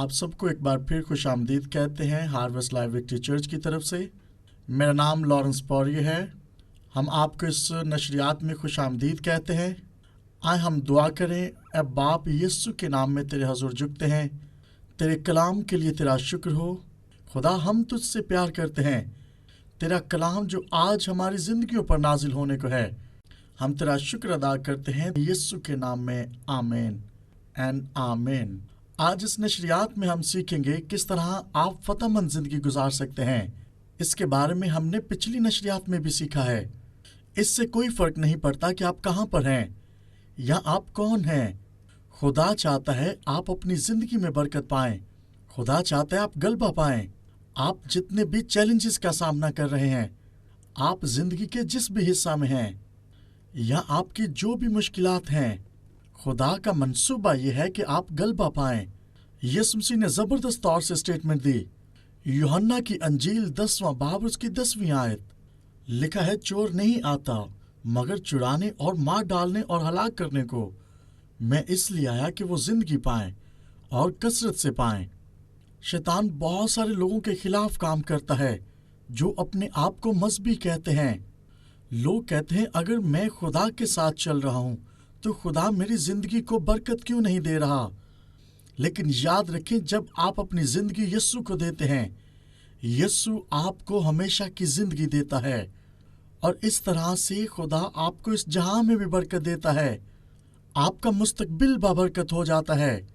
आप सबको एक बार फिर खुश आमदीद कहते हैं हार्वेस्ट लाइव विक्ट्री चर्च की तरफ से। मेरा नाम लॉरेंस पौरी है। हम आपको इस नशरियात में खुश आमदीद कहते हैं। आए हम दुआ करें। अब बाप यीशु के नाम में तेरे हजूर झुकते हैं। तेरे कलाम के लिए तेरा शुक्र हो खुदा, हम तुझसे प्यार करते हैं। तेरा कलाम जो आज हमारी ज़िंदगियों पर नाजिल होने को है, हम तेरा शुक्र अदा करते हैं यीशु के नाम में। आमीन एंड आमीन। आज इस नशरियात में हम सीखेंगे किस तरह आप फतहमंद ज़िंदगी गुजार सकते हैं। इसके बारे में हमने पिछली नशरियात में भी सीखा है। इससे कोई फ़र्क नहीं पड़ता कि आप कहाँ पर हैं या आप कौन हैं। खुदा चाहता है आप अपनी ज़िंदगी में बरकत पाएं। खुदा चाहता है आप गलबा पाएं। आप जितने भी चैलेंजेस का सामना कर रहे हैं, आप ज़िंदगी के जिस भी हिस्सा में हैं या आपकी जो भी मुश्किलात हैं, खुदा का मंसूबा ये है कि आप गलबा पाएं। यीशु मसीह ने ज़बरदस्त तौर से स्टेटमेंट दी। यूहन्ना की अंजील 10वां बाब उसकी 10वीं आयत लिखा है, चोर नहीं आता मगर चुराने और मार डालने और हलाक करने को। मैं इसलिए आया कि वो जिंदगी पाएं और कसरत से पाएं। शैतान बहुत सारे लोगों के खिलाफ काम करता है जो अपने आप को मजहबी कहते हैं। लोग कहते हैं अगर मैं खुदा के साथ चल रहा हूं तो खुदा मेरी जिंदगी को बरकत क्यों नहीं दे रहा। लेकिन याद रखें, जब आप अपनी जिंदगी यीशु को देते हैं, यीशु आपको हमेशा की जिंदगी देता है और इस तरह से खुदा आपको इस जहां में भी बरकत देता है। आपका मुस्तकबिल बाबरकत हो जाता है।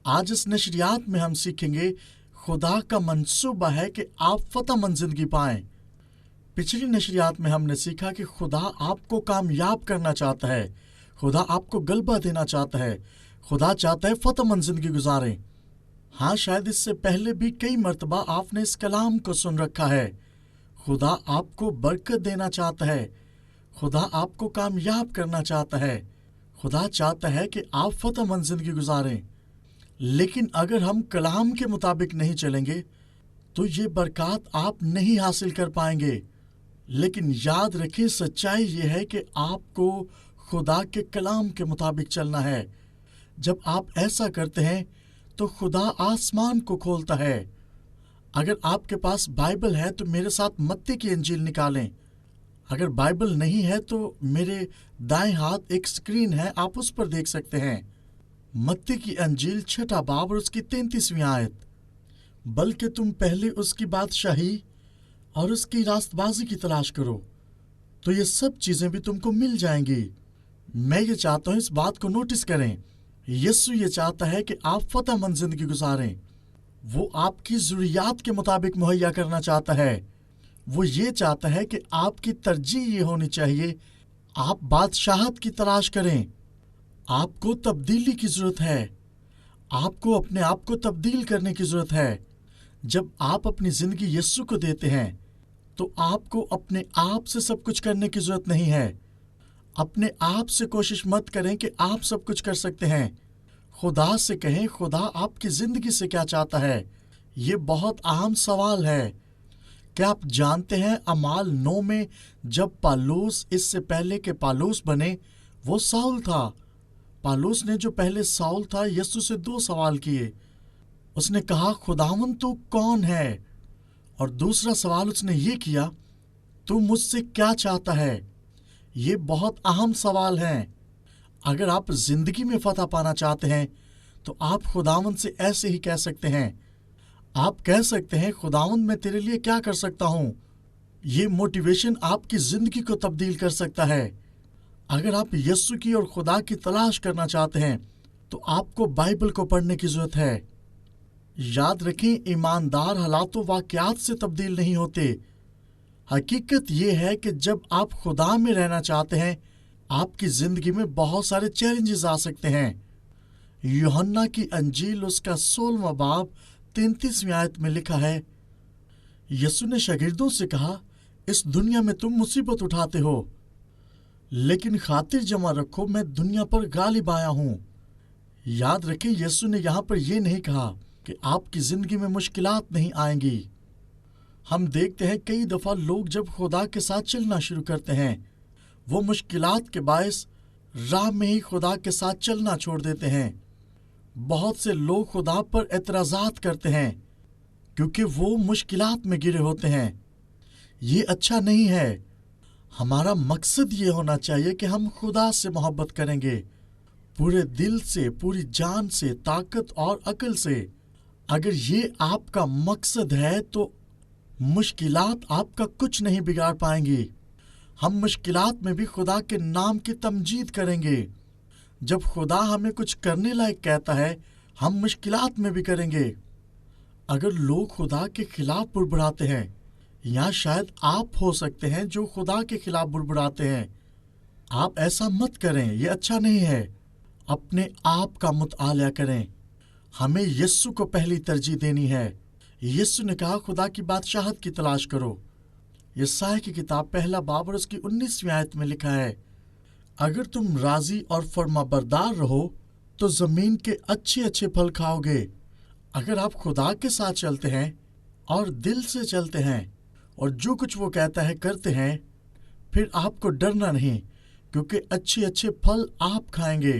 आज इस नशरियात में हम सीखेंगे खुदा का मंसूबा है कि आप फतहमंद जिंदगी पाएं। पिछली नशरियात में हमने सीखा कि खुदा आपको कामयाब करना चाहता है। खुदा आपको गलबा देना चाहता है। खुदा चाहता है फतहमंद जिंदगी गुजारें। हाँ, शायद इससे पहले भी कई मर्तबा आपने इस कलाम को सुन रखा है। खुदा आपको बरकत देना चाहता है। खुदा आपको कामयाब करना चाहता है। खुदा चाहता है कि आप फतहमंद जिंदगी गुजारें। लेकिन अगर हम कलाम के मुताबिक नहीं चलेंगे तो ये बरकत आप नहीं हासिल कर पाएंगे। लेकिन याद रखें, सच्चाई ये है कि आपको खुदा के कलाम के मुताबिक चलना है। जब आप ऐसा करते हैं तो खुदा आसमान को खोलता है। अगर आपके पास बाइबल है तो मेरे साथ मत्ती की इंजील निकालें। अगर बाइबल नहीं है तो मेरे दाएं हाथ एक स्क्रीन है, आप उस पर देख सकते हैं। मत्ती की अंजील 6वां बाब और उसकी 33वीं आयत। बल्कि तुम पहले उसकी बादशाही और उसकी रास्तबाजी की तलाश करो तो ये सब चीजें भी तुमको मिल जाएंगी। मैं ये चाहता हूं इस बात को नोटिस करें। यीशु ये चाहता है कि आप फतहमंद जिंदगी गुजारें। वो आपकी जरूरियात के मुताबिक मुहैया करना चाहता है। वो ये चाहता है कि आपकी तरजीह ये होनी चाहिए, आप बादशाहत की तलाश करें। आपको तब्दीली की जरूरत है। आपको अपने आप को तब्दील करने की जरूरत है। जब आप अपनी जिंदगी यीशु को देते हैं तो आपको अपने आप से सब कुछ करने की जरूरत नहीं है। अपने आप से कोशिश मत करें कि आप सब कुछ कर सकते हैं। खुदा से कहें, खुदा आपकी जिंदगी से क्या चाहता है। ये बहुत अहम सवाल है। क्या आप जानते हैं अमाल 9 में जब पालूस, इससे पहले के पालूस बने, वो साउल था। पालूस ने जो पहले साउल था, यीशु से 2 सवाल किए। उसने कहा, खुदावंद तू कौन है? और दूसरा सवाल उसने ये किया, तू मुझसे क्या चाहता है? ये बहुत अहम सवाल हैं। अगर आप जिंदगी में फतह पाना चाहते हैं तो आप खुदावंद से ऐसे ही कह सकते हैं। आप कह सकते हैं, खुदावंद मैं तेरे लिए क्या कर सकता हूँ। ये मोटिवेशन आपकी जिंदगी को तब्दील कर सकता है। अगर आप यीशु की और खुदा की तलाश करना चाहते हैं तो आपको बाइबल को पढ़ने की जरूरत है। याद रखें, ईमानदार हालातों वाकयात से तब्दील नहीं होते। हकीकत यह है कि जब आप खुदा में रहना चाहते हैं, आपकी जिंदगी में बहुत सारे चैलेंजेस आ सकते हैं। यूहन्ना की अंजील उसका 16वां बाब 33वीं आयत में लिखा है, यीशु ने शागिर्दों से कहा, इस दुनिया में तुम मुसीबत उठाते हो, लेकिन खातिर जमा रखो, मैं दुनिया पर गालिब आया हूं। याद रखें, यीशु ने यहाँ पर यह नहीं कहा कि आपकी जिंदगी में मुश्किलात नहीं आएंगी। हम देखते हैं कई दफा लोग जब खुदा के साथ चलना शुरू करते हैं, वो मुश्किलात के बायस राह में ही खुदा के साथ चलना छोड़ देते हैं। بہت سے لوگ خدا پر اعتراضات کرتے ہیں کیونکہ وہ مشکلات میں گرے ہوتے ہیں۔ یہ اچھا نہیں ہے۔ ہمارا مقصد یہ ہونا چاہیے کہ ہم خدا سے محبت کریں گے، پورے دل سے، پوری جان سے، طاقت اور عقل سے۔ اگر یہ آپ کا مقصد ہے تو مشکلات آپ کا کچھ نہیں بگاڑ پائیں گی۔ ہم مشکلات میں بھی خدا کے نام کی تمجید کریں گے۔ جب خدا ہمیں کچھ کرنے لائق کہتا ہے، ہم مشکلات میں بھی کریں گے۔ اگر لوگ خدا کے خلاف بڑبڑاتے ہیں، یا شاید آپ ہو سکتے ہیں جو خدا کے خلاف بڑبڑاتے ہیں، آپ ایسا مت کریں، یہ اچھا نہیں ہے۔ اپنے آپ کا مطالعہ کریں۔ ہمیں یسوع کو پہلی ترجیح دینی ہے۔ یسوع نے کہا خدا کی بادشاہت کی تلاش کرو۔ یسائی کی کتاب پہلا باب اور اس کی 19ویں آیت میں لکھا ہے، اگر تم راضی اور فرما بردار رہو تو زمین کے اچھے اچھے پھل کھاؤ گے۔ اگر آپ خدا کے ساتھ چلتے ہیں اور دل سے چلتے ہیں اور جو کچھ وہ کہتا ہے کرتے ہیں، پھر آپ کو ڈرنا نہیں، کیونکہ اچھے اچھے پھل آپ کھائیں گے۔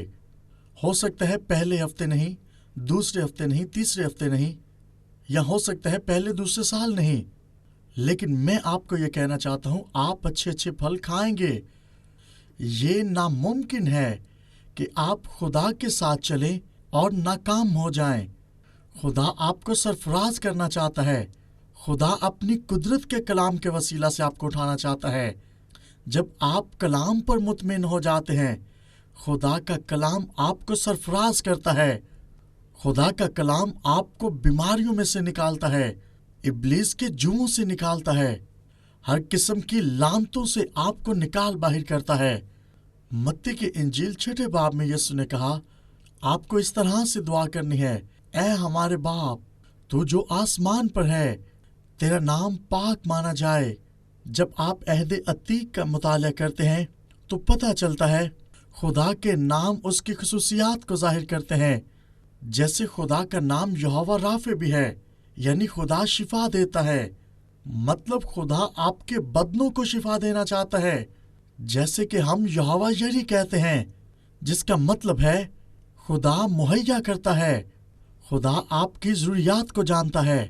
ہو سکتا ہے پہلے ہفتے نہیں، دوسرے ہفتے نہیں، تیسرے ہفتے نہیں، یا ہو سکتا ہے پہلے دوسرے سال نہیں، لیکن میں آپ کو یہ کہنا چاہتا ہوں، آپ اچھے اچھے پھل کھائیں گے۔ یہ ناممکن ہے کہ آپ خدا کے ساتھ چلیں اور ناکام ہو جائیں۔ خدا آپ کو سرفراز کرنا چاہتا ہے۔ خدا اپنی قدرت کے کلام کے وسیلہ سے آپ کو اٹھانا چاہتا ہے۔ جب آپ کلام پر مطمئن ہو جاتے ہیں، خدا کا کلام آپ کو سرفراز کرتا ہے۔ خدا کا کلام آپ کو بیماریوں میں سے نکالتا ہے، ابلیس کے جوؤں سے نکالتا ہے، ہر قسم کی لعنتوں سے آپ کو نکال باہر کرتا ہے۔ متی کی انجیل 6 باب میں یسوع نے کہا، آپ کو اس طرح سے دعا کرنی ہے، اے ہمارے باپ، تو جو آسمان پر ہے، تیرا نام پاک مانا جائے۔ جب آپ عہد عتیق کا مطالعہ کرتے ہیں تو پتہ چلتا ہے خدا کے نام اس کی خصوصیات کو ظاہر کرتے ہیں۔ جیسے خدا کا نام یہوہ رافع بھی ہے، یعنی خدا شفا دیتا ہے، مطلب خدا آپ کے بدنوں کو شفا دینا چاہتا ہے۔ جیسے کہ ہم یہوہ یری کہتے ہیں، جس کا مطلب ہے خدا مہیا کرتا ہے، خدا آپ کی ضروریات کو جانتا ہے۔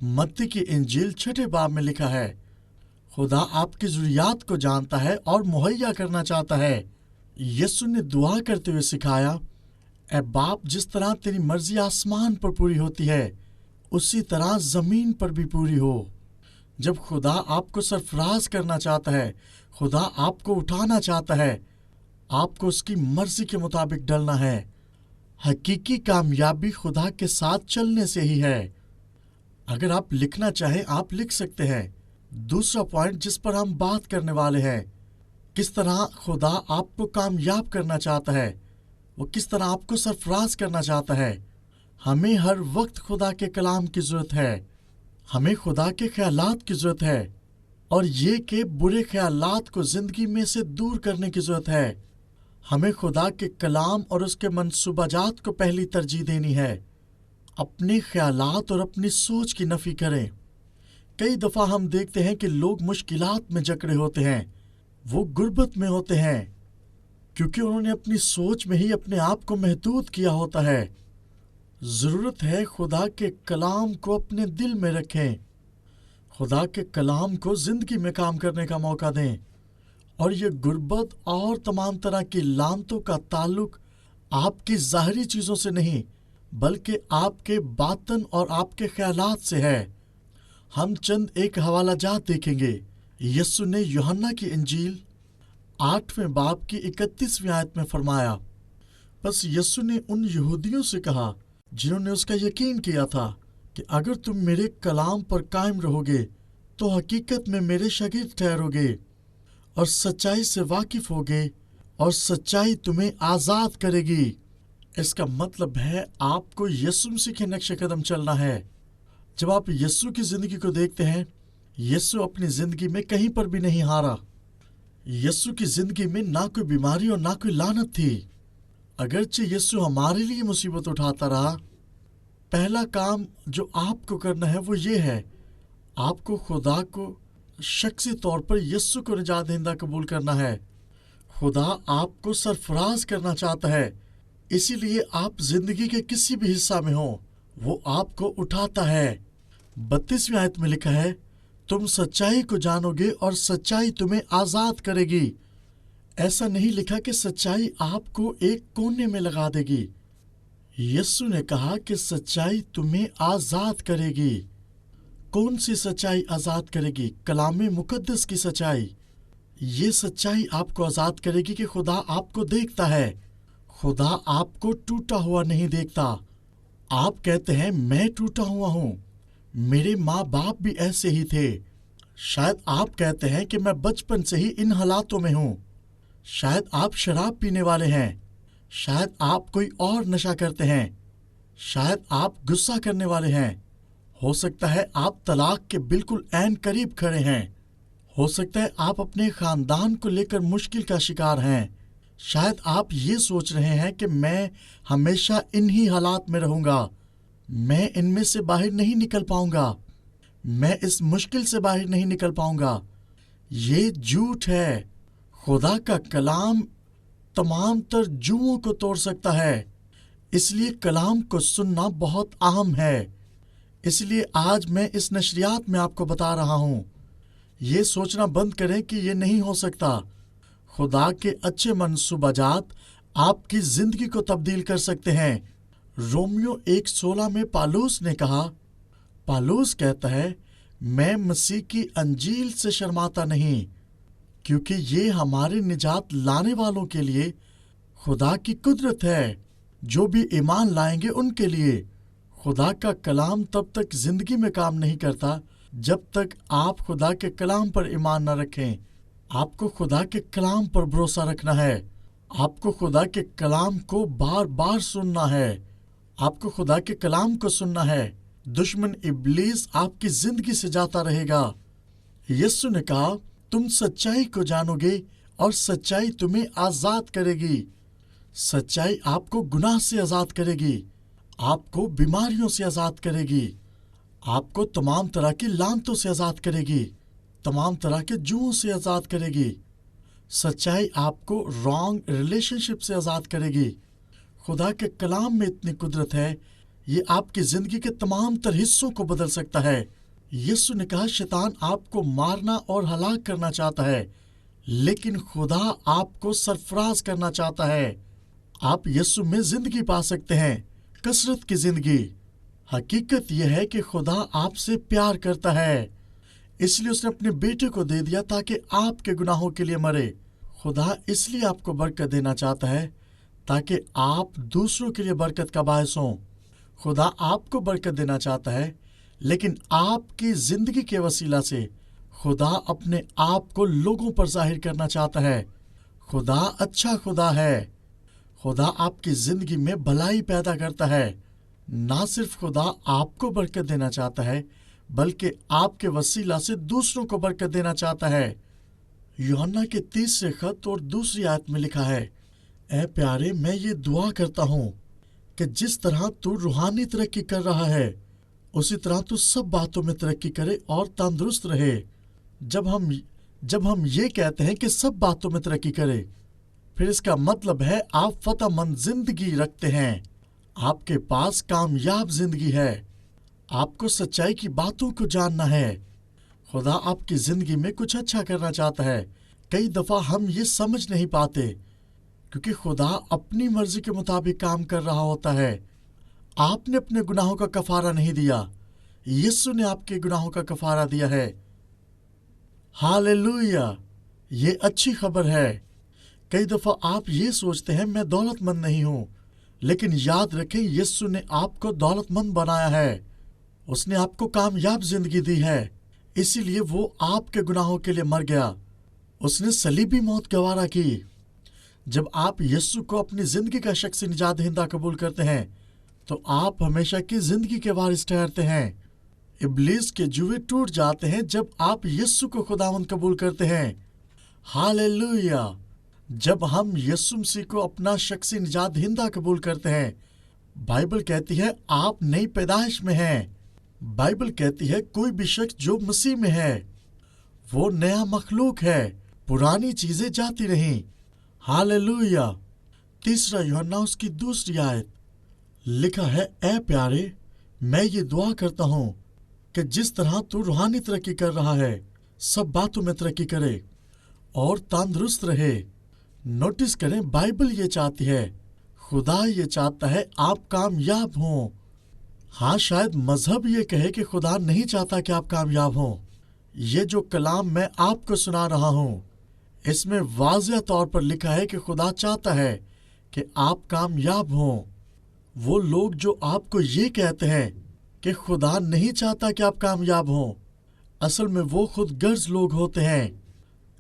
متی کی انجیل 6 باب میں لکھا ہے، خدا آپ کی ضروریات کو جانتا ہے اور مہیا کرنا چاہتا ہے۔ یسوع نے دعا کرتے ہوئے سکھایا، اے باپ، جس طرح تیری مرضی آسمان پر پوری ہوتی ہے، اسی طرح زمین پر بھی پوری ہو۔ جب خدا آپ کو سرفراز کرنا چاہتا ہے، خدا آپ کو اٹھانا چاہتا ہے، آپ کو اس کی مرضی کے مطابق ڈلنا ہے۔ حقیقی کامیابی خدا کے ساتھ چلنے سے ہی ہے۔ اگر آپ لکھنا چاہیں، آپ لکھ سکتے ہیں۔ دوسرا پوائنٹ جس پر ہم بات کرنے والے ہیں، کس طرح خدا آپ کو کامیاب کرنا چاہتا ہے، وہ کس طرح آپ کو سرفراز کرنا چاہتا ہے۔ ہمیں ہر وقت خدا کے کلام کی ضرورت ہے، ہمیں خدا کے خیالات کی ضرورت ہے، اور یہ کہ برے خیالات کو زندگی میں سے دور کرنے کی ضرورت ہے۔ ہمیں خدا کے کلام اور اس کے منصوبہ جات کو پہلی ترجیح دینی ہے۔ اپنے خیالات اور اپنی سوچ کی نفی کریں۔ کئی دفعہ ہم دیکھتے ہیں کہ لوگ مشکلات میں جکڑے ہوتے ہیں، وہ غربت میں ہوتے ہیں، کیونکہ انہوں نے اپنی سوچ میں ہی اپنے آپ کو محدود کیا ہوتا ہے۔ ضرورت ہے خدا کے کلام کو اپنے دل میں رکھیں، خدا کے کلام کو زندگی میں کام کرنے کا موقع دیں، اور یہ غربت اور تمام طرح کی لعنتوں کا تعلق آپ کی ظاہری چیزوں سے نہیں، بلکہ آپ کے باطن اور آپ کے خیالات سے ہے۔ ہم چند ایک حوالہ جات دیکھیں گے۔ یسوع نے یوحنا کی انجیل 8 باب کی 31 آیت میں فرمایا، بس یسوع نے ان یہودیوں سے کہا جنہوں نے اس کا یقین کیا تھا کہ اگر تم میرے کلام پر قائم رہو گے تو حقیقت میں میرے شاگرد ٹھہرو گے اور سچائی سے واقف ہوگے، اور سچائی تمہیں آزاد کرے گی۔ اس کا مطلب ہے آپ کو یسوع مسیح کے نقش قدم چلنا ہے۔ جب آپ یسوع کی زندگی کو دیکھتے ہیں، یسوع اپنی زندگی میں کہیں پر بھی نہیں ہارا۔ یسوع کی زندگی میں نہ کوئی بیماری اور نہ کوئی لعنت تھی۔ اگرچہ یسوع ہمارے لیے مصیبت اٹھاتا رہا، پہلا کام جو آپ کو کرنا ہے وہ یہ ہے، آپ کو خدا کو شخصی طور پر یسوع کو نجات دہندہ قبول کرنا ہے۔ خدا آپ کو سرفراز کرنا چاہتا ہے، اسی لیے آپ زندگی کے کسی بھی حصہ میں ہوں، وہ آپ کو اٹھاتا ہے۔ 32ویں آیت میں لکھا ہے، تم سچائی کو جانو گے اور سچائی تمہیں آزاد کرے گی۔ ایسا نہیں لکھا کہ سچائی آپ کو ایک کونے میں لگا دے گی۔ یسوع نے کہا کہ سچائی تمہیں آزاد کرے گی۔ کون سی سچائی آزاد کرے گی؟ کلام مقدس کی سچائی۔ یہ سچائی آپ کو آزاد کرے گی کہ خدا آپ کو دیکھتا ہے۔ خدا آپ کو ٹوٹا ہوا نہیں دیکھتا۔ آپ کہتے ہیں میں ٹوٹا ہوا ہوں، میرے ماں باپ بھی ایسے ہی تھے۔ شاید آپ کہتے ہیں کہ میں بچپن سے ہی ان حالاتوں میں ہوں۔ شاید آپ شراب پینے والے ہیں، شاید آپ کوئی اور نشہ کرتے ہیں، شاید آپ غصہ کرنے والے ہیں، ہو سکتا ہے آپ طلاق کے بالکل عین قریب کھڑے ہیں، ہو سکتا ہے آپ اپنے خاندان کو لے کر مشکل کا شکار ہیں، شاید آپ یہ سوچ رہے ہیں کہ میں ہمیشہ انہی حالات میں رہوں گا، میں ان میں سے باہر نہیں نکل پاؤں گا، میں اس مشکل سے باہر نہیں نکل پاؤں گا۔ یہ جھوٹ ہے۔ خدا کا کلام تمام تر جوؤں کو توڑ سکتا ہے، اس لیے کلام کو سننا بہت اہم ہے۔ اس لیے آج میں اس نشریات میں آپ کو بتا رہا ہوں، یہ سوچنا بند کریں کہ یہ نہیں ہو سکتا۔ خدا کے اچھے منصوبہ جات آپ کی زندگی کو تبدیل کر سکتے ہیں۔ رومیو 1:16 میں پالوس نے کہا، پالوس کہتا ہے، میں مسیح کی انجیل سے شرماتا نہیں، کیونکہ یہ ہمارے نجات لانے والوں کے لیے خدا کی قدرت ہے، جو بھی ایمان لائیں گے ان کے لیے۔ خدا کا کلام تب تک زندگی میں کام نہیں کرتا جب تک آپ خدا کے کلام پر ایمان نہ رکھیں۔ آپ کو خدا کے کلام پر بھروسہ رکھنا ہے، آپ کو خدا کے کلام کو بار بار سننا ہے، آپ کو خدا کے کلام کو سننا ہے۔ دشمن ابلیس آپ کی زندگی سے جاتا رہے گا۔ یسوع نے کہا، تم سچائی کو جانو گے اور سچائی تمہیں آزاد کرے گی۔ سچائی آپ کو گناہ سے آزاد کرے گی، آپ کو بیماریوں سے آزاد کرے گی، آپ کو تمام طرح کی لعنتوں سے آزاد کرے گی، تمام طرح کے جوؤں سے آزاد کرے گی۔ سچائی آپ کو رانگ ریلیشن شپ سے آزاد کرے گی۔ خدا کے کلام میں اتنی قدرت ہے، یہ آپ کی زندگی کے تمام تر حصوں کو بدل سکتا ہے۔ یسوع نے کہا، شیطان آپ کو مارنا اور ہلاک کرنا چاہتا ہے، لیکن خدا آپ کو سرفراز کرنا چاہتا ہے۔ آپ یسوع میں زندگی پا سکتے ہیں، کثرت کی زندگی۔ حقیقت یہ ہے کہ خدا آپ سے پیار کرتا ہے، اس لیے اس نے اپنے بیٹے کو دے دیا تاکہ آپ کے گناہوں کے لیے مرے۔ خدا اس لیے آپ کو برکت دینا چاہتا ہے تاکہ آپ دوسروں کے لیے برکت کا باعث ہوں۔ خدا آپ کو برکت دینا چاہتا ہے، لیکن آپ کی زندگی کے وسیلہ سے خدا اپنے آپ کو لوگوں پر ظاہر کرنا چاہتا ہے۔ خدا اچھا خدا ہے۔ خدا آپ کی زندگی میں بھلائی پیدا کرتا ہے۔ نہ صرف خدا آپ کو برکت دینا چاہتا ہے، بلکہ آپ کے وسیلہ سے دوسروں کو برکت دینا چاہتا ہے۔ یوحنا کے 3 خط اور 2 آیت میں لکھا ہے، اے پیارے، میں یہ دعا کرتا ہوں کہ جس طرح تو روحانی ترقی کر رہا ہے، اسی طرح تو سب باتوں میں ترقی کرے اور تندرست رہے۔ جب ہم یہ کہتے ہیں کہ سب باتوں میں ترقی کرے، پھر اس کا مطلب ہے آپ فتح مند زندگی رکھتے ہیں، آپ کے پاس کامیاب زندگی ہے، آپ کو سچائی کی باتوں کو جاننا ہے۔ خدا آپ کی زندگی میں کچھ اچھا کرنا چاہتا ہے۔ کئی دفعہ ہم یہ سمجھ نہیں پاتے کیونکہ خدا اپنی مرضی کے مطابق کام کر رہا ہوتا ہے۔ آپ نے اپنے گناہوں کا کفارہ نہیں دیا، یسوع نے آپ کے گناہوں کا کفارہ دیا ہے۔ ہاللیلویہ! یہ اچھی خبر ہے۔ کئی دفعہ آپ یہ سوچتے ہیں میں دولت مند نہیں ہوں، لیکن یاد رکھیں یسوع نے آپ کو دولت مند بنایا ہے۔ اس نے آپ کو کامیاب زندگی دی ہے، اسی لیے وہ آپ کے گناہوں کے لیے مر گیا۔ اس نے صلیبی موت گوارا کی۔ جب آپ یسوع کو اپنی زندگی کا شخصی نجات دہندہ قبول کرتے ہیں تو آپ ہمیشہ کی زندگی کے وارث ٹھہرتے ہیں۔ ابلیس کے جوئے ٹوٹ جاتے ہیں جب آپ یسوع کو خداوند قبول کرتے ہیں۔ ہاللیلویہ! جب ہم یسوع مسیح کو اپنا شخصی نجات دہندہ قبول کرتے ہیں، بائبل کہتی ہے آپ نئی پیدائش میں ہیں۔ بائبل کہتی ہے کوئی بھی شخص جو مسیح میں ہے وہ نیا مخلوق ہے، پرانی چیزیں جاتی رہیں۔ ہاللیلویہ! 3 यूहन्ना उसकी 2 आयत लिखा है, ऐ प्यारे, मैं ये दुआ करता हूँ कि जिस तरह तू रूहानी तरक्की कर रहा है, सब बातों में तरक्की करे और तंदुरुस्त रहे। नोटिस करें, बाइबल ये चाहती है, खुदा ये चाहता है आप कामयाब हों। हाँ, शायद मजहब ये कहे कि खुदा नहीं चाहता कि आप कामयाब हों। ये जो कलाम मैं आपको सुना रहा हूँ, इसमें वाज़िह तौर पर लिखा है कि खुदा चाहता है कि आप कामयाब हों। वो लोग जो आपको ये कहते हैं कि खुदा नहीं चाहता कि आप कामयाब हों, असल में वो खुद गर्ज लोग होते हैं।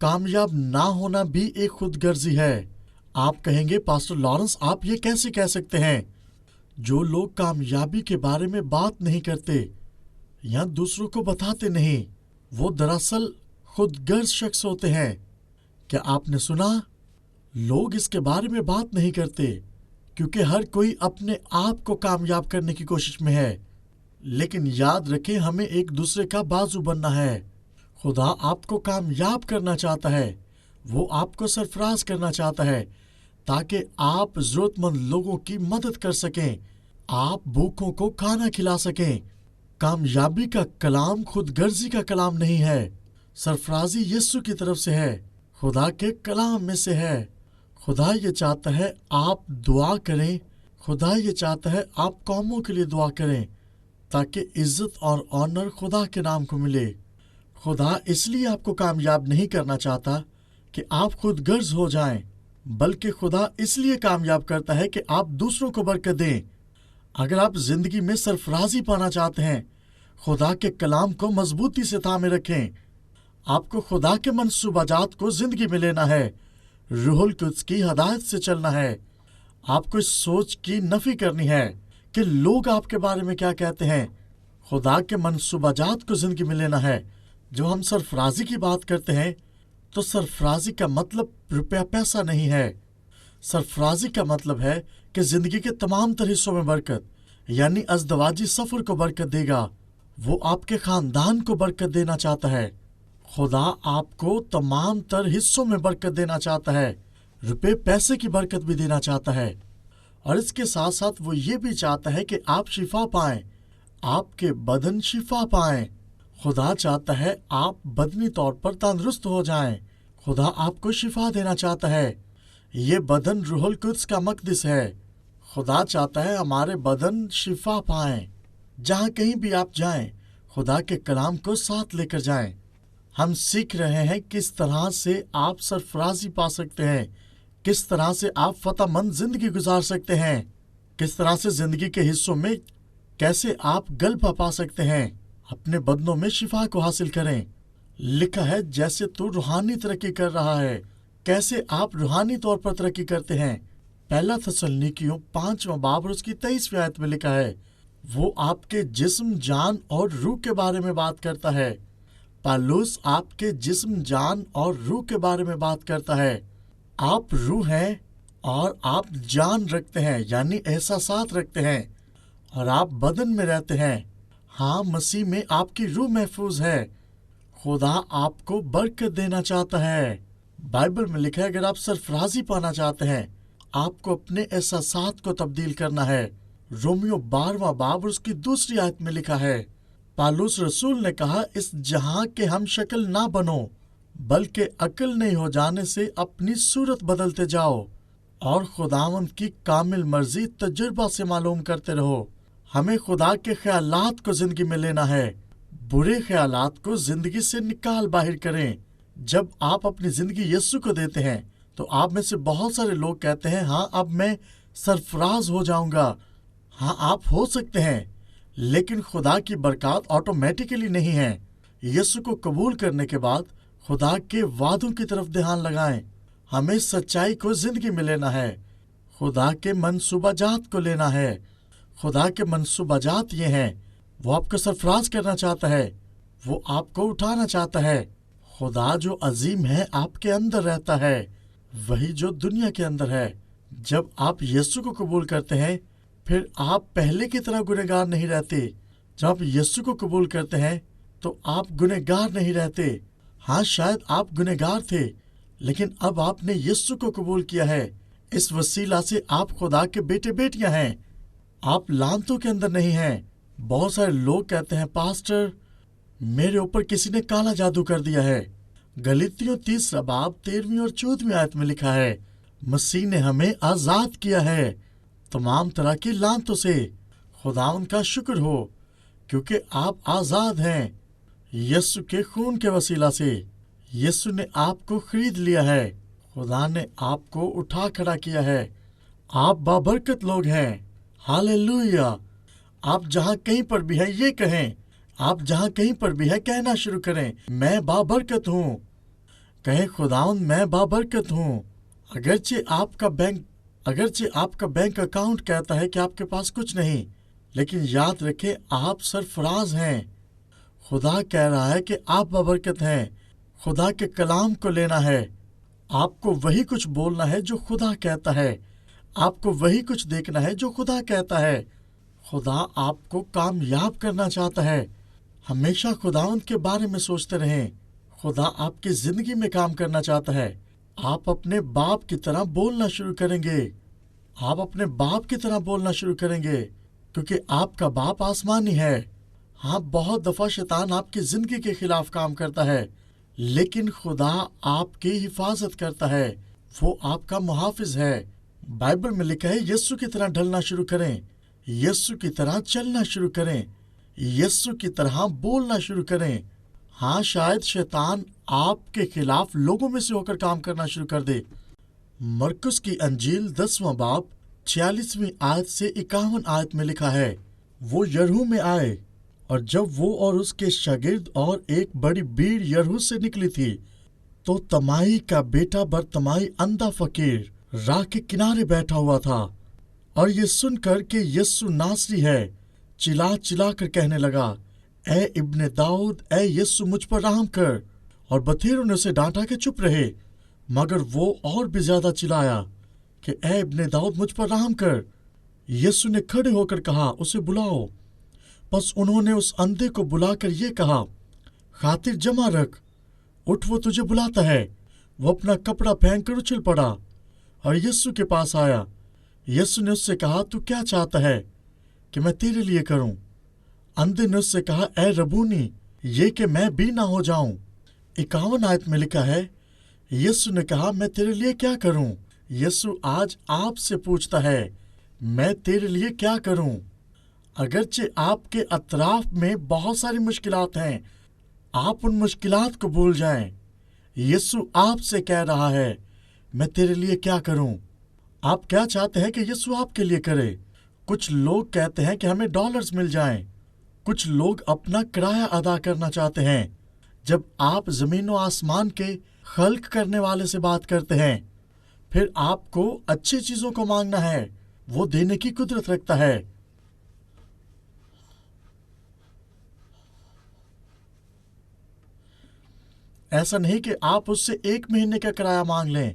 कामयाब ना होना भी एक खुद गर्जी है। आप कहेंगे, पास्टर लॉरेंस, आप ये कैसे कह सकते हैं? जो लोग कामयाबी के बारे में बात नहीं करते या दूसरों को बताते नहीं, वो दरअसल खुद गर्ज शख्स होते हैं। क्या आपने सुना? लोग इसके बारे में बात नहीं करते क्योंकि हर कोई अपने आप को कामयाब करने की कोशिश में है। लेकिन याद रखें, हमें एक दूसरे का बाजू बनना है। खुदा आपको कामयाब करना चाहता है। वो आपको सरफराज करना चाहता है ताकि आप जरूरतमंद लोगों की मदद कर सकें, आप भूखों को खाना खिला सकें। कामयाबी का कलाम खुद गर्जी का कलाम नहीं है। सरफराजी यीशु की तरफ से है, खुदा के कलाम में से है। खुदा ये चाहता है आप दुआ करें। खुदा ये चाहता है आप कौमों के लिए दुआ करें ताकि इज्जत और ऑनर खुदा के नाम को मिले। खुदा इसलिए आपको कामयाब नहीं करना चाहता कि आप खुद गर्ज हो जाएं, बल्कि खुदा इसलिए कामयाब करता है कि आप दूसरों को बरकत दें। अगर आप जिंदगी में सरफराजी पाना चाहते हैं, खुदा के कलाम को मजबूती से थामे रखें। आपको खुदा के मंसूबाजात को जिंदगी में लेना है, रूहुल कुद्स की हदायत से चलना है। आपको इस सोच की नफी करनी है कि लोग आपके बारे में क्या कहते हैं। खुदा के मंसूबाजात को जिंदगी में लेना है। जब हम सरफराजी की बात करते हैं तो सरफराजी का मतलब रुपया पैसा नहीं है। सरफराजी का मतलब है कि जिंदगी के तमाम तर हिस्सों में बरकत, यानी अज़दवाजी सफर को बरकत देगा। वो आपके खानदान को बरकत देना चाहता है। खुदा आपको तमाम तर हिस्सों में बरकत देना चाहता है, रुपए पैसे की बरकत भी देना चाहता है। और इसके साथ साथ वो ये भी चाहता है कि आप शिफा पाएं, आपके बदन शिफा पाएं। खुदा चाहता है आप बदनी तौर पर तंदुरुस्त हो जाएं। खुदा आपको शिफा देना चाहता है। ये बदन रूहुल कुद्स का मकदस है। खुदा चाहता है हमारे बदन शिफा पाएं। जहाँ कहीं भी आप जाएं, खुदा के कलाम को साथ लेकर जाएं। हम सीख रहे हैं किस तरह से आप सरफराजी पा सकते हैं, किस तरह से आप फतहमंद जिंदगी गुजार सकते हैं, किस तरह से जिंदगी के हिस्सों में कैसे आप गलबा पा सकते हैं। अपने बदनों में शिफा को हासिल करें। लिखा है, जैसे तू रूहानी तरक्की कर रहा है, कैसे आप रूहानी तौर पर तरक्की करते हैं। पहला थस्सलुनीकियों 5वां बाब और उसकी 23वीं आयत में लिखा है, वो आपके जिस्म, जान और रूह के बारे में बात करता है। पौलुस आपके जिस्म, जान और रूह के बारे में बात करता है। आप रूह हैं और आप जान रखते हैं, यानी एहसासात रखते हैं, और आप बदन में रहते हैं। हाँ, मसीह में आपकी रूह महफूज है। खुदा आपको बरकत देना चाहता है। बाइबल में लिखा है, अगर आप सरफराजी पाना चाहते हैं, आपको अपने एहसासात को तब्दील करना है। रोमियो 12वां बाब और उसकी 2री आयत में लिखा है, पौलुस रसूल ने कहा, इस जहां के हम शक्ल ना बनो, बल्कि अक्ल नहीं हो जाने से अपनी सूरत बदलते जाओ और खुदावंद की कामिल मर्जी तजुर्बा से मालूम करते रहो। हमें खुदा के ख्यालात को जिंदगी में लेना है। बुरे ख्यालात को जिंदगी से निकाल बाहर करें। जब आप अपनी जिंदगी यीशु को देते हैं तो आप में से बहुत सारे लोग कहते हैं, हाँ अब मैं सरफराज हो जाऊंगा। हाँ, आप हो सकते हैं, लेकिन खुदा की बरकत ऑटोमेटिकली नहीं है। यीशु को कबूल करने के बाद खुदा के वादों की तरफ ध्यान लगाएं। हमें सच्चाई को जिंदगी में लेना है, खुदा के मंसूबाजात को लेना है। खुदा के मंसूबाजात ये हैं, वो आपको सरफराज करना चाहता है, वो आपको उठाना चाहता है। खुदा जो अजीम है आपके अंदर रहता है, वही जो दुनिया के अंदर है। जब आप यीशु को कबूल करते हैं, फिर आप पहले की तरह गुनहगार नहीं रहते। जब आप यीशु को कबूल करते हैं तो आप गुनहगार नहीं रहते। हाँ, शायद आप गुनहगार थे, लेकिन अब आपने यीशु को कबूल किया है, इस वसीला से आप खुदा के बेटे बेटियां हैं। आप लानतों के अंदर नहीं हैं। बहुत सारे लोग कहते हैं, पास्टर मेरे ऊपर किसी ने काला जादू कर दिया है। गलीतियों 3 बाब 13वीं और 14वीं आयत में लिखा है, मसीह ने हमें आजाद किया है तमाम तरह की लानतों से। खुदा उनका शुक्र हो क्योंकि आप आजाद हैं यीशु के खून के वसीला से। यीशु ने आपको खरीद लिया है। खुदा ने आपको उठा खड़ा किया है। आप बाबरकत लोग हैं। हालेलुया। आप जहाँ कहीं पर भी हैं ये कहें, आप जहाँ कहीं पर भी है कहना शुरू करें, मैं बाबरकत हूँ। कहें, खुदावंद मैं बाबरकत हूँ। अगरचे आपका बैंक अकाउंट कहता है कि आपके पास कुछ नहीं, लेकिन याद रखें आप सरफराज हैं। खुदा कह रहा है कि आप बाबरकत हैं। खुदा के कलाम को लेना है। आपको वही कुछ बोलना है जो खुदा कहता है। आपको वही कुछ देखना है जो खुदा कहता है। खुदा आपको कामयाब करना चाहता है। हमेशा खुदावंद के बारे में सोचते रहें। खुदा आपकी जिंदगी में काम करना चाहता है। आप अपने बाप की तरह बोलना शुरू करेंगे। आप अपने बाप की तरह बोलना शुरू करेंगे क्योंकि आपका बाप आसमानी है। हाँ, बहुत दफा शैतान आपकी जिंदगी के खिलाफ काम करता है, लेकिन खुदा आपकी हिफाजत करता है। वो आपका मुहाफिज है। बाइबल में लिखा है, यीशु की तरह ढलना शुरू करें, यीशु की तरह चलना शुरू करें, यीशु की तरह बोलना शुरू करें। हाँ, शायद शैतान आपके खिलाफ लोगों में से होकर काम करना शुरू कर दे। मरकुस की अंजील 10वां बाब 46वीं आयत से 51 आयत में लिखा है, वो यरहू में आए और जब वो और उसके शागिर्द और एक बड़ी भीड़ यरहू से निकली थी तो तमाई का बेटा बरतमाई अंधा फकीर राह के किनारे बैठा हुआ था और ये सुनकर कि यीशु नासरी है चिल्ला चिल्ला कर कहने लगा, ए इब्ने दाऊद, ए यीशु मुझ पर रहम कर। और बथेरों ने उसे डांटा के चुप रहे, मगर वो और भी ज्यादा चिल्लाया कि ए इब्ने दाऊद मुझ पर रहम कर। यीशु ने खड़े होकर कहा, उसे बुलाओ। बस उन्होंने उस अंधे को बुलाकर ये कहा, खातिर जमा रख, उठ, वो तुझे बुलाता है। वो अपना कपड़ा फेंक कर उछल पड़ा और यीशु के पास आया। यीशु ने उससे कहा, तू क्या चाहता है कि मैं तेरे लिए करूं? अंधे ने उससे कहा, ए रबूनी, ये कि मैं भी ना हो जाऊं। 51 आयत में लिखा है, यीशु ने कहा, मैं तेरे लिए क्या करूं? यीशु आज आपसे पूछता है, मैं तेरे लिए क्या करूं? अगरचे आपके अतराफ में बहुत सारी मुश्किलात हैं, आप उन मुश्किलात को भूल जाएं। यीशु आपसे कह रहा है, मैं तेरे लिए क्या करूं? आप क्या चाहते हैं कि यीशु आपके लिए करे? कुछ लोग कहते हैं कि हमें डॉलर्स मिल जाएं। कुछ लोग अपना किराया अदा करना चाहते हैं। जब आप जमीन और आसमान के खल्क करने वाले से बात करते हैं, फिर आपको अच्छी चीजों को मांगना है। वो देने की कुदरत रखता है। ऐसा नहीं कि आप उससे 1 महीने का किराया मांग लें।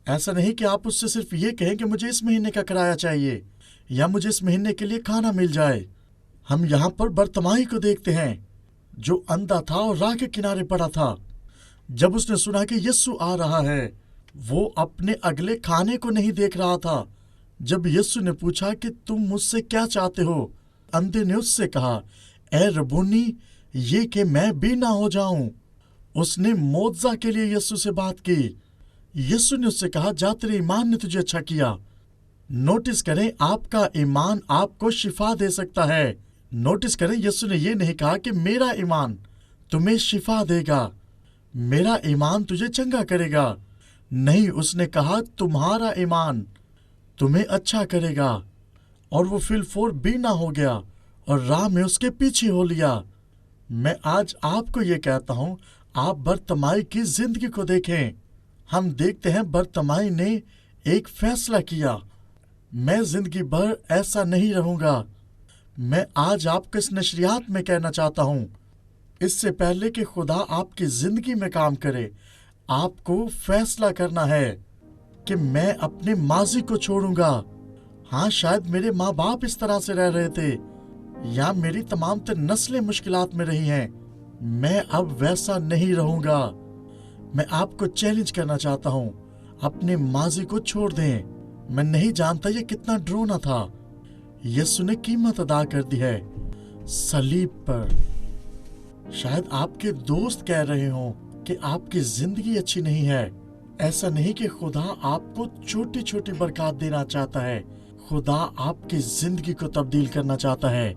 ऐसा नहीं कि आप उससे सिर्फ ये कहें कि मुझे इस महीने का किराया चाहिए या मुझे इस महीने के लिए खाना मिल जाए। हम यहाँ पर बरतमाई को देखते हैं जो अंधा था और राह के किनारे पड़ा था। जब उसने सुना कि यीशु आ रहा है, वो अपने अगले खाने को नहीं देख रहा था। जब यीशु ने पूछा कि तुम मुझसे क्या चाहते हो, अंधे ने उससे कहा, ए रबूनी, ये कि मैं भी ना हो जाऊं। उसने मोज़ा के लिए यीशु से बात की। यीशु ने उससे कहा, जा, तेरे ईमान ने तुझे अच्छा किया। नोटिस करें, आपका ईमान आपको शिफा दे सकता है। नोटिस करें, यीशु ने ये नहीं कहा कि मेरा ईमान तुम्हें शिफा देगा, मेरा ईमान तुझे चंगा करेगा। नहीं, उसने कहा तुम्हारा ईमान तुम्हें अच्छा करेगा। और वो फिलफोर बीना हो गया और राह में उसके पीछे हो लिया। मैं आज आपको ये कहता हूँ, आप बरतमाई की जिंदगी को देखें। हम देखते हैं बरतमाई ने एक फैसला किया, मैं जिंदगी भर ऐसा नहीं रहूंगा। मैं आज आपको इस नशरियात में कहना चाहता हूँ, इससे पहले कि खुदा आपकी जिंदगी में काम करे, आपको फैसला करना है कि मैं अपने माजी को छोड़ूंगा। हाँ, शायद मेरे माँ बाप इस तरह से रह रहे थे या मेरी तमाम तर नस्लें मुश्किलात में रही हैं। मैं अब वैसा नहीं रहूंगा। मैं आपको चैलेंज करना चाहता हूँ, اپنے ماضی کو چھوڑ دیں۔ میں نہیں جانتا یہ کتنا ڈرونا تھا۔ یسوع نے قیمت ادا کر دی ہے صلیب پر۔ شاید آپ کے دوست کہہ رہے ہوں کہ آپ کی زندگی اچھی نہیں ہے۔ ایسا نہیں کہ خدا آپ کو چھوٹی چھوٹی برکات دینا چاہتا ہے۔ خدا آپ کی زندگی کو تبدیل کرنا چاہتا ہے۔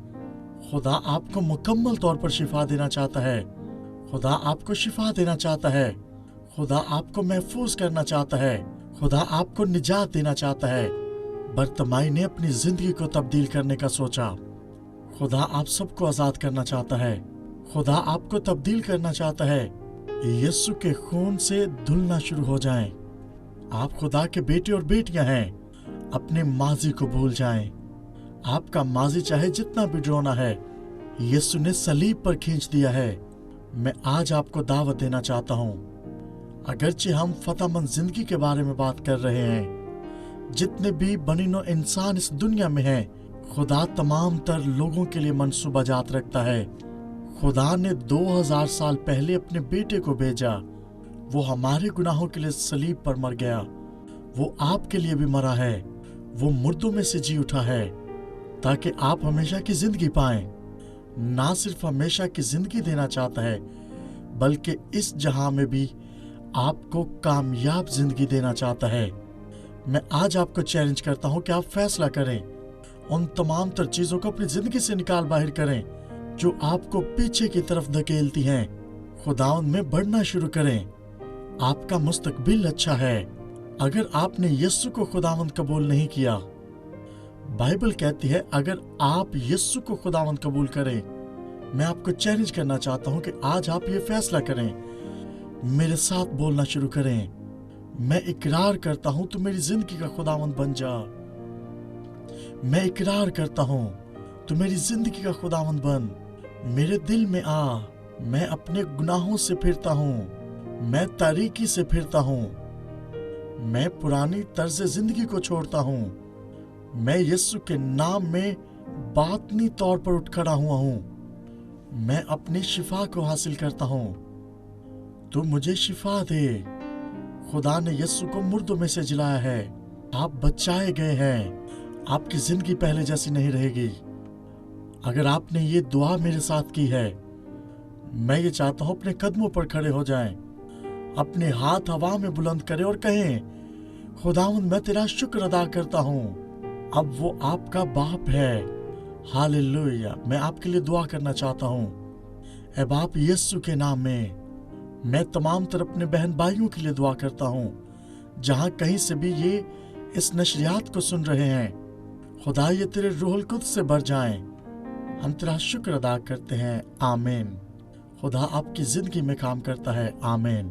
خدا آپ کو مکمل طور پر شفا دینا چاہتا ہے۔ خدا آپ کو شفا دینا چاہتا ہے۔ خدا آپ کو محفوظ کرنا چاہتا ہے۔ خدا آپ کو نجات دینا چاہتا ہے۔ برتمائی نے اپنی زندگی کو تبدیل کرنے کا سوچا۔ خدا آپ سب کو آزاد کرنا چاہتا ہے۔ خدا آپ کو تبدیل کرنا چاہتا ہے۔ یسوع کے خون سے دھلنا شروع ہو جائیں۔ آپ خدا کے بیٹے اور بیٹیاں ہیں۔ اپنے ماضی کو بھول جائیں۔ آپ کا ماضی چاہے جتنا بھی ڈرونا ہے، یسوع نے صلیب پر کھینچ دیا ہے۔ میں آج آپ کو دعوت دینا چاہتا ہوں۔ اگرچہ ہم فتح مند زندگی کے بارے میں بات کر رہے ہیں، جتنے بھی بنی نوع انسان اس دنیا میں ہیں، خدا تمام تر لوگوں کے لیے منصوبہ جات رکھتا ہے۔ خدا نے 2000 سال پہلے اپنے بیٹے کو بھیجا۔ وہ ہمارے گناہوں کے لیے صلیب پر مر گیا۔ وہ آپ کے لیے بھی مرا ہے۔ وہ مردوں میں سے جی اٹھا ہے تاکہ آپ ہمیشہ کی زندگی پائیں۔ نہ صرف ہمیشہ کی زندگی دینا چاہتا ہے، بلکہ اس جہاں میں بھی آپ کو کامیاب زندگی دینا چاہتا ہے۔ میں آج آپ کو چیلنج کرتا ہوں کہ آپ فیصلہ کریں، ان تمام تر چیزوں کو اپنی زندگی سے نکال باہر کریں جو آپ کو پیچھے کی طرف دھکیلتی ہیں۔ خداوند میں بڑھنا شروع کریں۔ آپ کا مستقبل اچھا ہے۔ اگر آپ نے یسوع کو خداوند قبول نہیں کیا، بائبل کہتی ہے اگر آپ یسوع کو خداوند قبول کریں، میں آپ کو چیلنج کرنا چاہتا ہوں کہ آج آپ یہ فیصلہ کریں، میرے ساتھ بولنا شروع کریں۔ میں اقرار کرتا ہوں تو میری زندگی کا خداوند بن جا۔ میں اقرار کرتا ہوں تو میری زندگی کا خداوند بن۔ میرے دل میں آ۔ میں اپنے گناہوں سے پھرتا ہوں۔ میں تاریکی سے پھرتا ہوں۔ میں پرانی طرز زندگی کو چھوڑتا ہوں۔ میں یسوع کے نام میں باطنی طور پر اٹھ کھڑا ہوا ہوں۔ میں اپنی شفا کو حاصل کرتا ہوں۔ تو مجھے شفا دے۔ خدا نے یسوع کو مردوں میں سے جلایا ہے۔ آپ بچائے گئے ہیں۔ آپ کی زندگی پہلے جیسی نہیں رہے گی۔ اگر آپ نے یہ دعا میرے ساتھ کی ہے، میں یہ چاہتا ہوں اپنے قدموں پر کھڑے ہو جائیں، اپنے ہاتھ ہوا میں بلند کریں اور کہیں، خداوند میں تیرا شکر ادا کرتا ہوں، اب وہ آپ کا باپ ہے۔ ہاللیلویا۔ میں آپ کے لیے دعا کرنا چاہتا ہوں۔ اے باپ، یسوع کے نام میں تمام تر اپنے بہن بھائیوں کے لیے دعا کرتا ہوں جہاں کہیں سے بھی یہ اس نشریات کو سن رہے ہیں۔ خدا یہ تیرے روح القدس سے بھر جائیں۔ ہم تیرا شکر ادا کرتے ہیں۔ آمین۔ خدا آپ کی زندگی میں کام کرتا ہے۔ آمین۔